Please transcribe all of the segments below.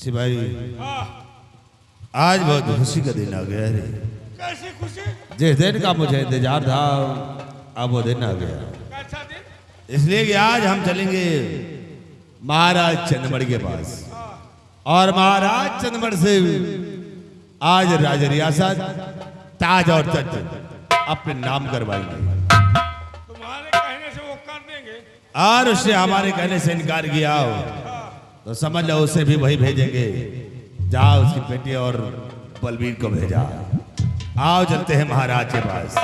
सिपाही आज बहुत खुशी का दिन आ गया रे। कैसी खुशी? जिस दिन का मुझे इंतजार था अब वो दिन आ गया। कैसा दिन? इसलिए कि आज हम चलेंगे महाराज चंद्रमणि के पास और महाराज चंद्रमणि से आज राज रियासत ताज और तख्त अपने नाम करवाएंगे। तुम्हारे कहने से वो कर देंगे? और उसने हमारे कहने से इनकार किया हो तो समझ लो उसे भी वही भेजेंगे जहाँ उसकी बेटी और बलबीर को भेजा। आओ चलते हैं महाराज के पास।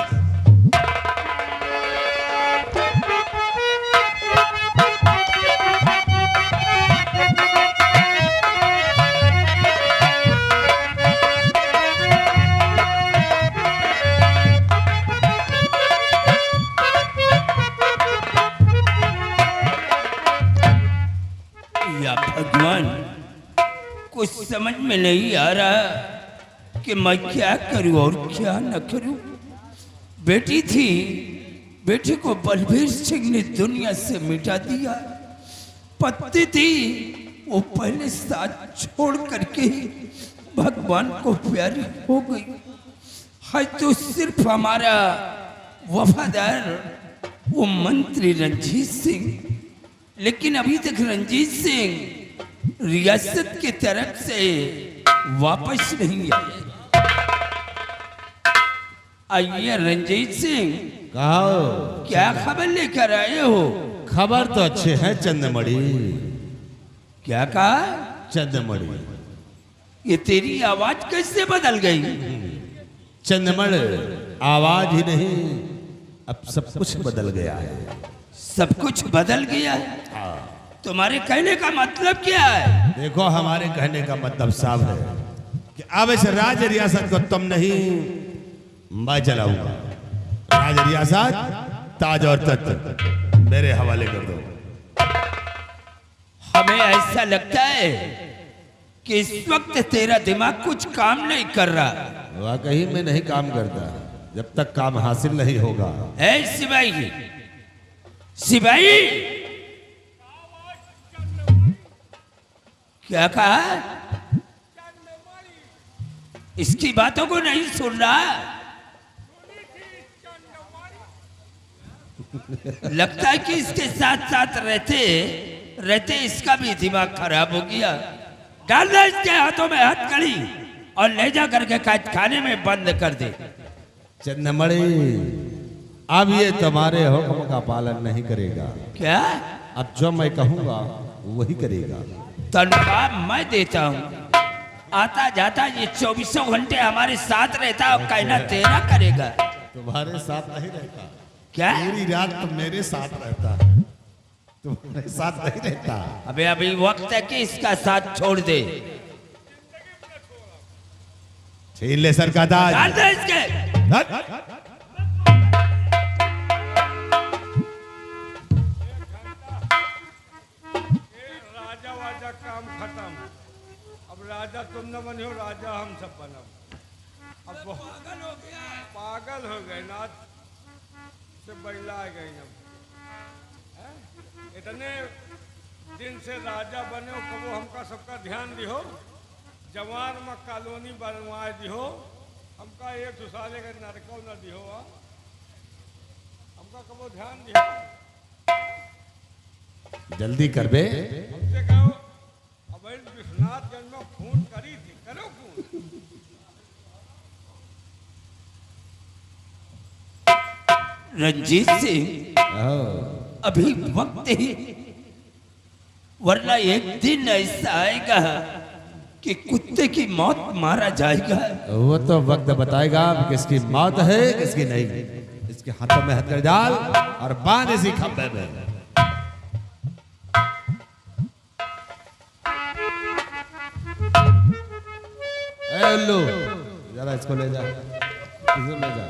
या भगवान, कुछ समझ में नहीं आ रहा कि मैं क्या करूं और क्या न करूं। बेटी थी, बेटी को बलबीर सिंह ने दुनिया से मिटा दिया। पत्नी थी, वो पहले साथ छोड़ करके भगवान को प्यारी हो गई है। तो सिर्फ हमारा वफादार वो मंत्री रंजीत सिंह, लेकिन अभी तक रंजीत सिंह रियासत की तरफ से वापस नहीं आए। आइए रंजीत सिंह, कहो क्या खबर लेकर आए हो? खबर तो अच्छे है चंद्रमणि। क्या कहा? चंद्रमणि, ये तेरी आवाज कैसे बदल गई? चंद्रमणि आवाज ही नहीं अब सब कुछ बदल गया है। सब कुछ बदल गया है? तुम्हारे कहने का मतलब क्या है? देखो हमारे कहने का मतलब साफ है कि अब इस राज रियासत को तुम नहीं मैं चलाऊंगा। राज रियासत ताज और तख्त मेरे हवाले कर दो। हमें ऐसा लगता है कि इस वक्त तेरा दिमाग कुछ काम नहीं कर रहा। वाकई में नहीं काम करता जब तक काम हासिल नहीं होगा। ऐ सिपाही, सिपाही, क्या कहा? इसकी बातों को नहीं सुन रहा? लगता है कि इसके साथ साथ रहते रहते इसका भी दिमाग खराब हो गया। डाल दे इसके हाथों में हथकड़ी और ले जा करके कैद खाने में बंद कर दे। चंद्रमणि, अब ये तुम्हारे हुक्म का पालन नहीं करेगा। क्या? अब जो मैं कहूंगा वही करेगा। तनख्वाह मैं देता हूँ, आता जाता ये 24 घंटे हमारे साथ रहता और कहना तेरा करेगा। तुम्हारे साथ नहीं रहता। क्या? पूरी रात तो मेरे साथ रहता है, तुम्हारे साथ नहीं रहता। अबे अभी वक्त है कि इसका साथ छोड़ दे। छीन ले सर का ताज। डाल दे इसके। हट। राजा वाजा काम खत्म। अब राजा तुम न बने हो, राजा हम सब बनब। अब पागल हो गए ना से बैला गए। अब हैं? इतने दिन से राजा बने हो, कबो हमका सबका ध्यान दिहो। जवान में कॉलोनी बनवाए दिहो, हमका एक दूसरे का नरको न दिहो। हमका कबो ध्यान दिहो। जल्दी कर बे। हमसे कहो अब विश्वनाथगंज में खून करी थी, करो खून। रंजीत सिंह, अभी वक्त है, वरना एक दिन ऐसा आएगा कि कुत्ते की मौत मारा जाएगा। वो तो वक्त बताएगा किसकी मौत है किसकी नहीं। इसके हाथों में हथकड़ी डाल और बांध इसी खंभे में। ए उल्लू, जरा इसको ले जा, इसको ले जा।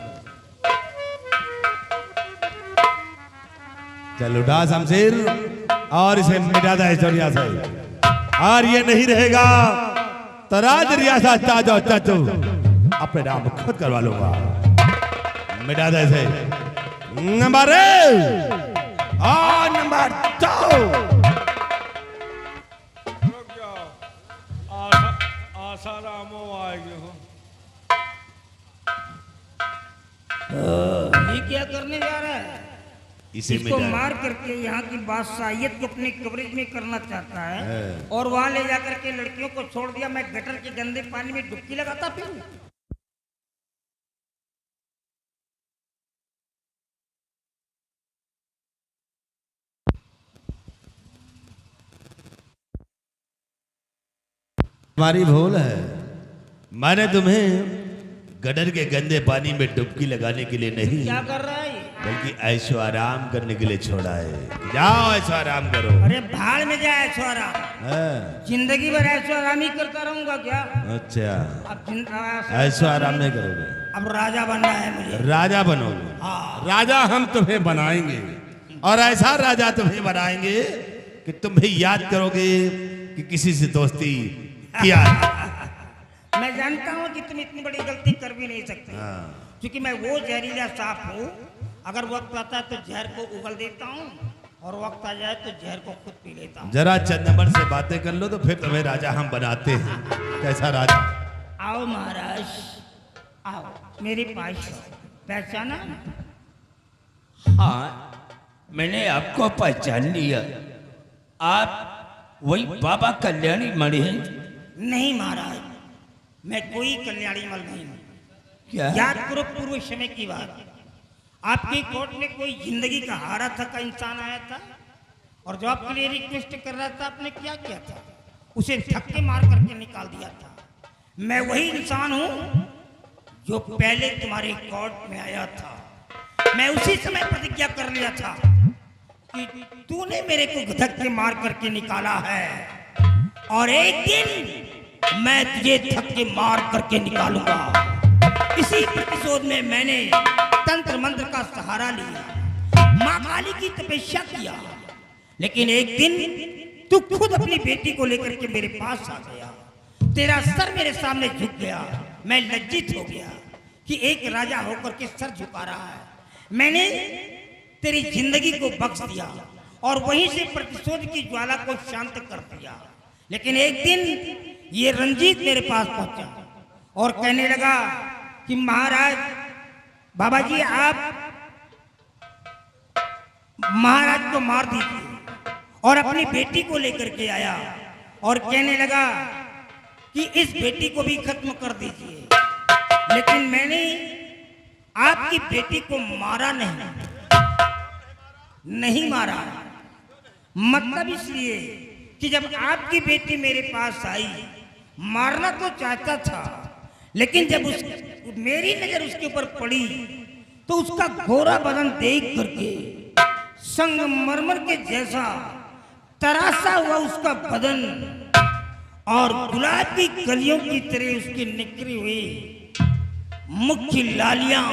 चल उठा शमशीर और इसे मिटा दे इस दुनिया से। और ये नहीं रहेगा तो राज रियासत ताज और तख्त अपने नाम खुद करवा लूंगा। मिटा दे इसे। नंबर 1 और नंबर 2। रुक जाओ। आज इसे इसको मिटा मार करके यहाँ की बादशाहियत को अपने कवरेज में करना चाहता है और वहां ले जाकर के लड़कियों को छोड़ दिया। मैं गटर के गंदे पानी में डुबकी लगाता फिर हमारी भूल है। मैंने तुम्हें गटर के गंदे पानी में डुबकी लगाने के लिए नहीं, क्या कर रहा है ये? बल्कि ऐशो आराम करने के लिए छोड़ा है। जाओ ऐशो आराम करो। अरे भाड़ में जाए ऐशो आराम, हाँ, जिंदगी भर ऐशो आराम ही करता रहूंगा क्या? अच्छा, अब ऐशो आराम नहीं करोगे, अब राजा बनना है मुझे। राजा बनोगे। हाँ राजा हम तुम्हें बनाएंगे और ऐसा राजा तुम्हें बनाएंगे कि तुम भी याद करोगे कि किसी से दोस्ती किया है। मैं जानता हूँ कि तुम इतनी बड़ी गलती कर भी नहीं सकते, हाँ। क्योंकि मैं वो जहरीला सांप हूँ। अगर वक्त आता है तो जहर को उगल देता हूँ और वक्त आ जाए तो जहर को खुद पी लेता हूँ। जरा चंद नंबर से बातें कर लो तो फिर तुम्हें राजा हम बनाते हैं। कैसा राजा? आओ महाराज आओ, मेरे पास पहचाना? हाँ, मैंने आपको पहचान लिया। आप वही बाबा कल्याणी मणि हैं? नहीं महाराज, मैं कोई कल्याणी मल नहीं हूँ। क्या? याद करो पूर्व समय की बात। आपकी कोर्ट में कोई जिंदगी का हारा थका इंसान आया था और जो आपके लिए रिक्वेस्ट कर रहा था, आपने क्या किया था? उसे धक्के मार करके निकाल दिया था। मैं वही इंसान हूँ जो पहले तुम्हारे कोर्ट में आया था। मैं उसी समय प्रतिज्ञा कर लिया था कि तूने मेरे को धक्के मार करके निकाला है और एक दिन मैं तुझे धक्के मार करके निकालूंगा। इसी प्रतिशोध में मैंने तंत्र मंत्र का सहारा लिया, माँ काली की तपस्या किया, लेकिन एक दिन तू खुद अपनी बेटी को लेकर के मेरे पास आ गया। तेरा सर मेरे सामने झुक गया। मैं लज्जित हो गया कि एक राजा होकर के सर झुका रहा है। मैंने तेरी जिंदगी को बख्श दिया और वहीं से प्रतिशोध की ज्वाला को शांत कर दिया। लेकिन एक दिन ये रंजीत मेरे पास पहुंचा और कहने लगा कि महाराज, बाबा जी आप महाराज को मार दीजिए, और अपनी बेटी को लेकर के आया और कहने लगा कि इस बेटी को भी खत्म कर दीजिए। लेकिन मैंने आपकी बेटी को मारा नहीं मारा। मतलब इसलिए कि जब आपकी बेटी मेरे पास आई, मारना तो चाहता था, लेकिन जब मेरी नजर उसके ऊपर पड़ी तो उसका गोरा बदन देख करके संगमरमर के जैसा तरासा हुआ उसका बदन और गुलाब की कलियों की तरह उसके निकली हुई मुख की लालियां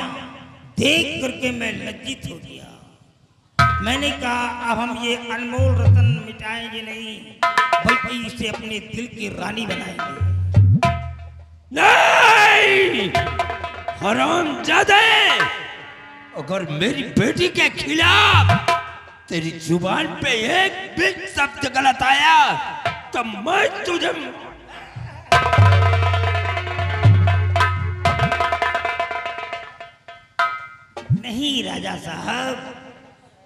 देख करके मैं लज्जित हो गया। मैंने कहा अब हम ये अनमोल रतन मिटाएंगे नहीं, बल्कि इसे अपने दिल की रानी बनाएंगे। नहीं, हरामजादे, अगर मेरी बेटी के खिलाफ तेरी जुबान पे एक भी शब्द गलत आया तो मैं तुझे नहीं राजा साहब,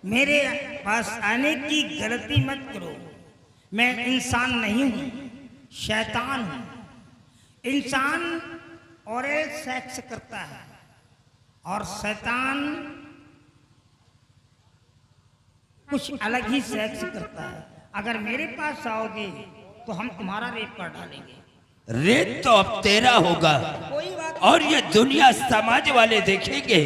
मेरे पास आने की गलती मत करो। मैं इंसान नहीं हूँ, शैतान हूँ। इंसान और सेक्स करता है और शैतान कुछ अलग ही सेक्स करता है। अगर मेरे पास आओगे तो हम तुम्हारा रेप कर डालेंगे। रेत तो अब तेरा होगा कोई बात और ये दुनिया समाज वाले देखेंगे।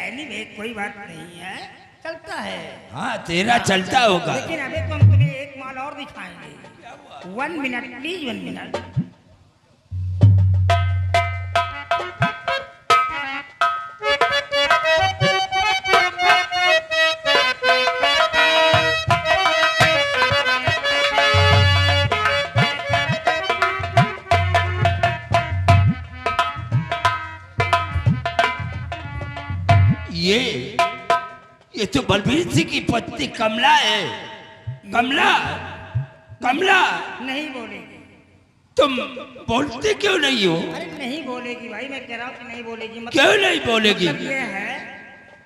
एनीवे कोई बात नहीं है, चलता है। हाँ, तेरा चलता होगा। लेकिन अभी तो हम तुम्हें एक माल और दिखाएंगे। 1 मिनट प्लीज, 1 मिनट। ये तो बलबीर सिंह की पत्नी कमला है। कमला, कमला, नहीं बोलेगी। तुम बोलते क्यों नहीं हो? अरे नहीं बोलेगी भाई, मैं कह रहा हूँ कि नहीं बोलेगी। क्यों नहीं बोलेगी? मतलब ये है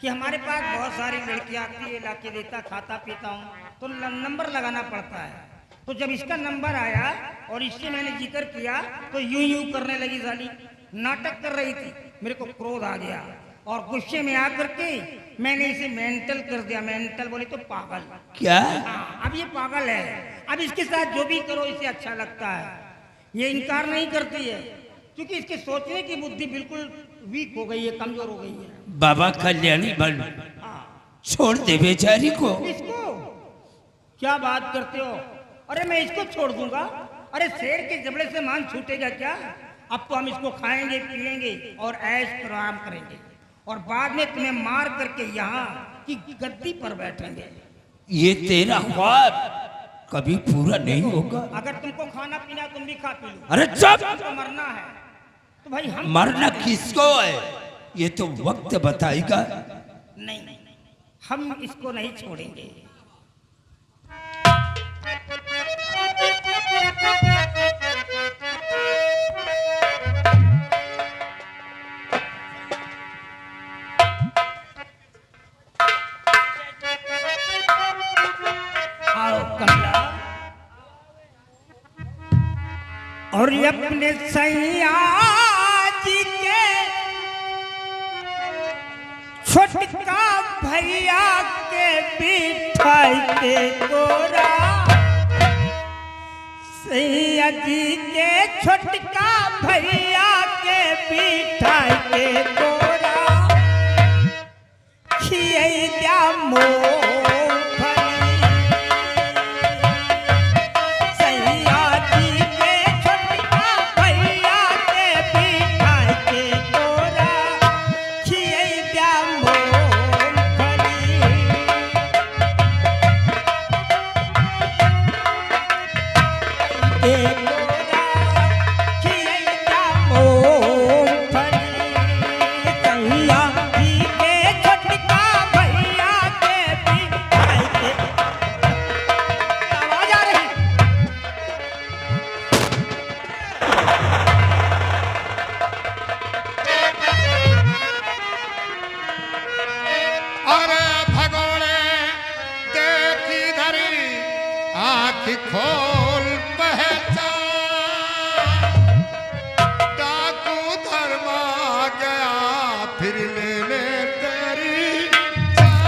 कि हमारे पास बहुत सारी लड़कियां आती है, लाके देता, खाता पीता हूँ, तो नंबर लगाना पड़ता है। तो जब इसका नंबर आया और इससे मैंने जिक्र किया तो यूं यूं करने लगी, साली नाटक कर रही थी। मेरे को क्रोध आ गया और गुस्से में आकर के मैंने इसे मेंटल कर दिया। मेंटल बोले तो पागल। क्या? हाँ, अब ये पागल है। अब इसके साथ जो भी करो इसे अच्छा लगता है। ये इनकार नहीं करती है क्योंकि इसके सोचने की बुद्धि बिल्कुल वीक हो गई है, कमजोर हो गई है। बाबा कल्याणी बल छोड़ दे बेचारी को। इसको क्या बात करते हो? अरे मैं इसको छोड़ दूंगा? अरे शेर के जबड़े से मान छूटेगा क्या? अब तो हम इसको खाएंगे, पिएंगे और ऐश आराम करेंगे और बाद में तुम्हें मार करके यहाँ की गद्दी पर बैठेंगे। ये तेरा ख्वाब कभी पूरा नहीं होगा। अगर तुमको खाना पीना तुम भी खा पी लो। अरे चुप! तो मरना है तो भाई हम मरना किसको है ये तो वक्त बताएगा। नहीं, हम इसको नहीं छोड़ेंगे। आओ कमला, और अपने सैया जी के छोटका भैया के बिठाई के गोरा, सैया जी के छोटका भैया के बिठाई के गोरा, खियाई दिया मूंगफली। सैया जी के छोटका भैया के बिठाई के गोरा, खियाई दिया मूंगफली। के गोरा खियाई दिया मूंगफली। सैया जी के छोटका भैया के बिठाई के। आवाज आ रही? अरे भगोड़े देखी धरी आँख खोल पहचान, डाकू धर्मा गया फिर लेने तेरी जान।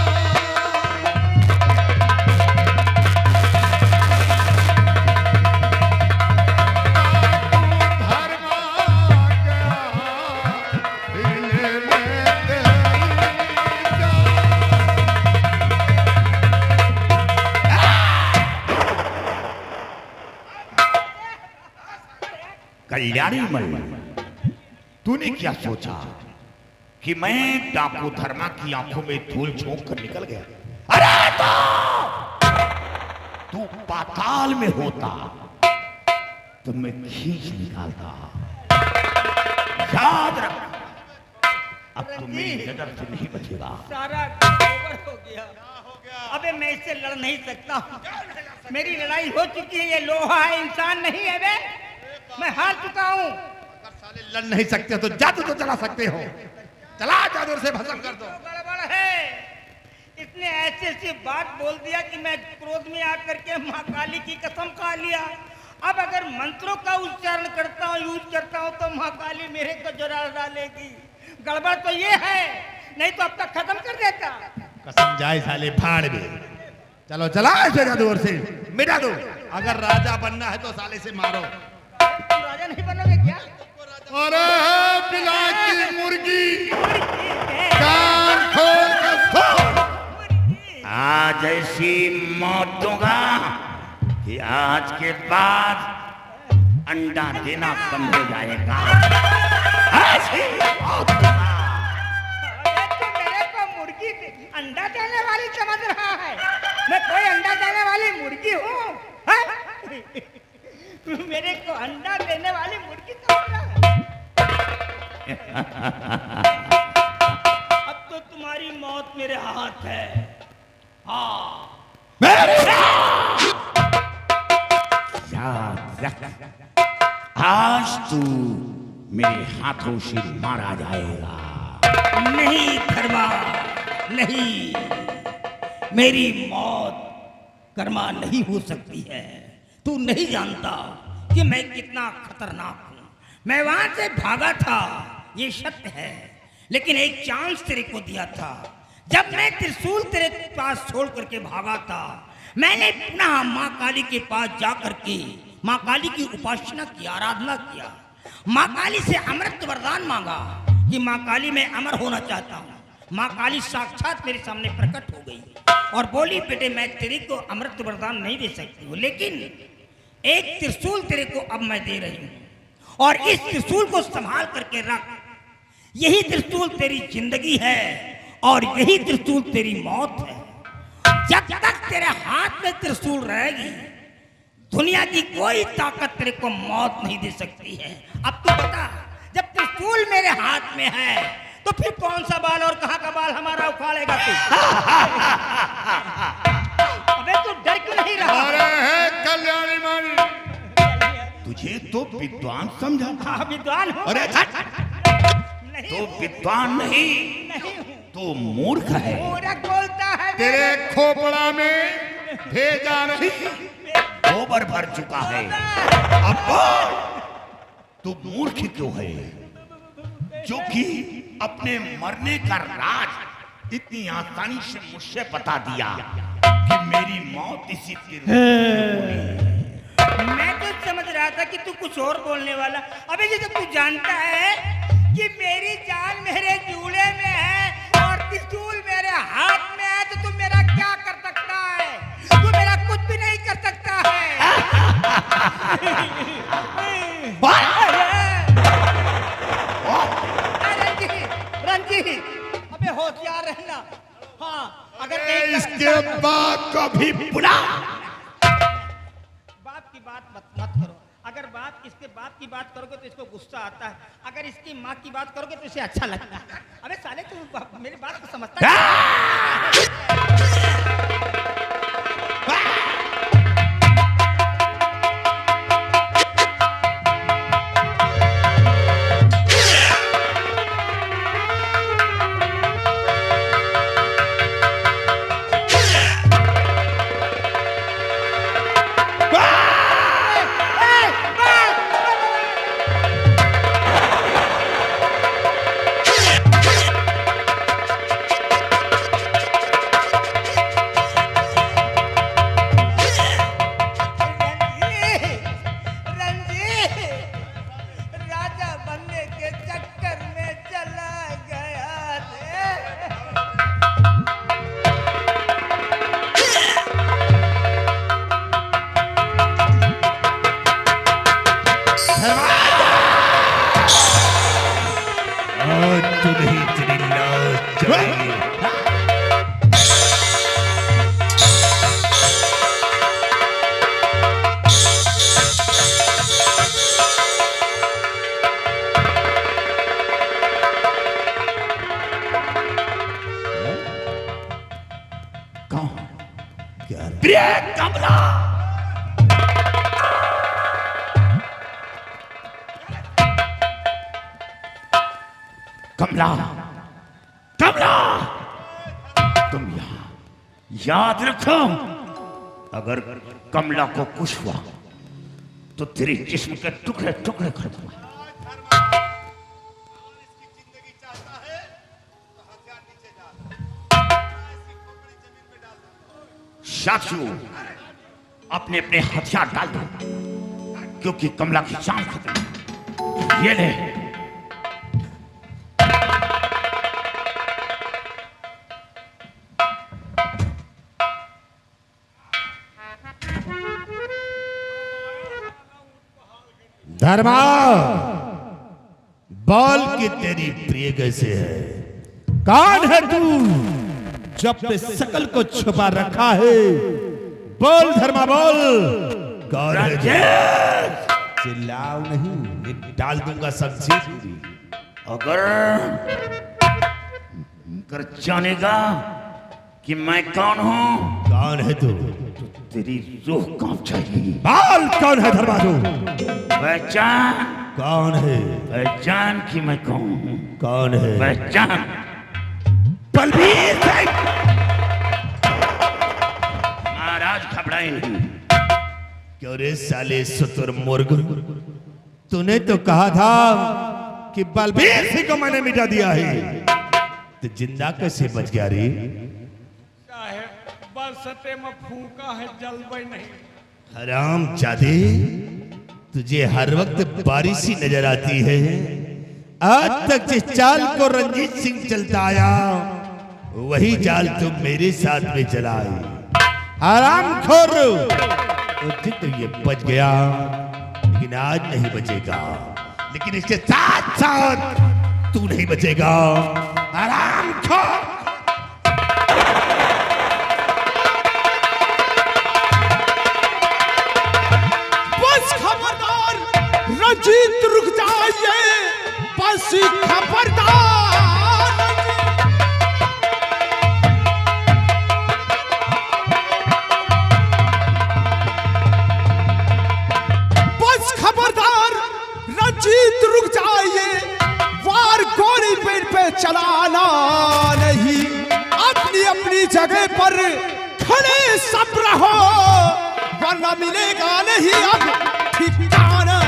डाकू धर्मा गया फिर लेने तेरी जान। कल्याणी मल, तूने क्या सोचा कि मैं डाकू धर्मा की आंखों में धूल झोंक कर निकल गया? अरे तू पाताल में होता तो मैं खींच निकालता। याद रख, अब तू मेरी नजर से नहीं बचेगा। सारा गोबर हो गया। अबे मैं इससे लड़ नहीं सकता हूँ। मेरी लड़ाई हो चुकी है। ये लोहा है, इंसान नहीं है बे। मैं हार चुका हूँ। अगर साले लड़ नहीं सकते तो जादू तो चला सकते हो। चला जादू से भस्म कर दो। गड़बड़ है। इसने ऐसे ऐसी बात बोल दिया कि मैं क्रोध में आकर के माँ काली की कसम खा लिया। अब अगर मंत्रों का उच्चारण करता हूँ, यूज करता हूँ तो माँ काली मेरे को जरा डालेगी। गड़बड़ तो ये है, नहीं तो अब तक खत्म कर देता। कसम जाए साले फाड़ में। चलो चला ऐसे जादूगर से मिटा दो। अगर राजा बनना है तो साले से मारो। तुम राजा नहीं बनोगे क्या? अरे बिलात की मुर्गी कान खोल कर सो। आज ऐसी मौत दूंगा कि आज के बाद अंडा देना बंद हो जाएगा। ऐसी मौत दूंगा। अरे तू मेरे को मुर्गी अंडा देने वाली समझ रहा है? मैं कोई अंडा देने वाली मुर्गी हूँ? हैं? तू मेरे को अंडा देने वाली मुर्गी समझ रहा है? अब तो तुम्हारी मौत मेरे हाथ है। हाँ, याद रख, आज तू मेरे हाथों से मारा जाएगा। नहीं धर्मा, नहीं, मेरी मौत कर्मा नहीं हो सकती है। तू नहीं जानता कि मैं कितना खतरनाक हूं। मैं वहां से भागा था, ये सत्य है, लेकिन एक चांस तेरे को दिया था। जब मैं त्रिशूल तेरे पास छोड़ करके भागा था, मैंने पुनः माँ काली के पास जा करके माँ काली की उपासना की, आराधना किया। माँ काली से अमृत वरदान मांगा कि माँ काली मैं अमर होना चाहता हूँ। माँ काली साक्षात मेरे सामने प्रकट हो गई और बोली, बेटे मैं तेरे को अमृत वरदान नहीं दे सकती हूँ, लेकिन एक त्रिशूल तेरे को अब मैं दे रही हूँ और इस त्रिशूल को संभाल करके रख। यही त्रिशूल तेरी जिंदगी है और यही त्रिशूल तेरी मौत है। जब तक तेरे हाथ में त्रिशूल रहेगी, दुनिया की कोई ताकत तेरे को मौत नहीं दे सकती है। अब तू बता, जब त्रिशूल मेरे हाथ में है तो फिर कौन सा बाल और कहां का बाल हमारा उखाड़ेगा तू? अबे तू डर क्यों नहीं रहा? अरे है कल्याणी मणि, तुझे तो विद्वान समझा था। हाँ, विद्वान हूँ। अरे नहीं तो हूँ। विद्वान नहीं, नहीं हूँ। तो मूर्ख है। मूर्ख बोलता है। तेरे खोपड़ा में भेजा नहीं, गोबर भर चुका है। अब बोल, तू मूर्ख क्यों है, जो कि अपने मरने का राज इतनी आसानी से मुझसे बता दिया कि मेरी मौत इसी मैं तो समझ रहा था कि तू कुछ और बोलने वाला। अबे ये तो तू जानता है कि मेरी जान मेरे जूड़े में है और त्रिशूल मेरे हाथ में है, तो तू मेरा क्या कर सकता है? तू मेरा कुछ भी नहीं कर सकता है। रंजी, अबे होशियार रहना। हाँ, अगर कहीं इसके बाद कभी बुला। बाप की बात मत करो। अगर बाप इसके बाप की बात करोगे तो इसको गुस्सा आता है, अगर इसकी माँ की बात करोगे तो इसे अच्छा लगता है। अबे साले तू मेरी बात को समझता है? कमला, कमला, कमला, तुम यहाँ याद रखो, अगर कमला को कुछ हुआ तो तेरे जिस्म के टुकड़े टुकड़े कर दूंगा। साथियों, अपने अपने हथियार डाल दो, क्योंकि कमला की जान खत्म है। ये ले। धर्मा, बोल कि तेरी प्रिय कैसे है? कौन है तू जो अपने शकल को छुपा रखा है? बोल धर्मा, बोल कौन है? चिल्लाओ नहीं, ये डाल दूंगा सब्जी। अगर जानेगा कि मैं कौन हूँ, कौन है तू? तेरी रूह कांप जाएगी। बोल कौन है धर्मा तू? पहचान। कौन है? पहचान कि मैं कौन हूँ। कौन है? पहचान। बलबीर सिंह। महाराज घबराए नहीं। क्यों रे साले सुतुर मुर्ग, तूने तो कहा था कि बलबीर सिंह को मैंने मिटा दिया है, तो जिंदा कैसे बच गया रे? साहेब बरसते में फूका है, जलवे नहीं। हराम जादे, तुझे हर वक्त बारिश ही नजर आती है। आज तक जिस चाल को रंजीत सिंह चलता आया, वही चाल तुम मेरे साथ में चलाई। हरामखोर, उस दिन तो ये बच गया, लेकिन आज नहीं बचेगा। लेकिन इसके साथ साथ तू नहीं बचेगा, हरामखोर। बस खबरदार, रंजीत रुक जाइए, बस खबरदार। बस खबरदार, रंजीत रुक जाइए, वार गोली पेट पे चलाना नहीं, अपनी अपनी जगह पर खड़े सब रहो, वरना मिलेगा नहीं अब ठिकाना।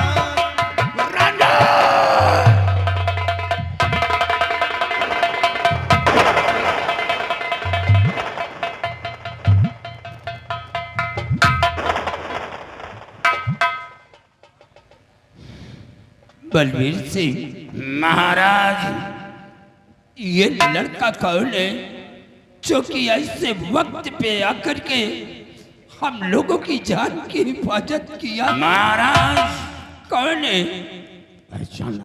बलबीर सिंह, महाराज ये लड़का कौन है जो कि ऐसे वक्त पे आकर के हम लोगों की जान की हिफाजत किया? महाराज कौन है? पहचान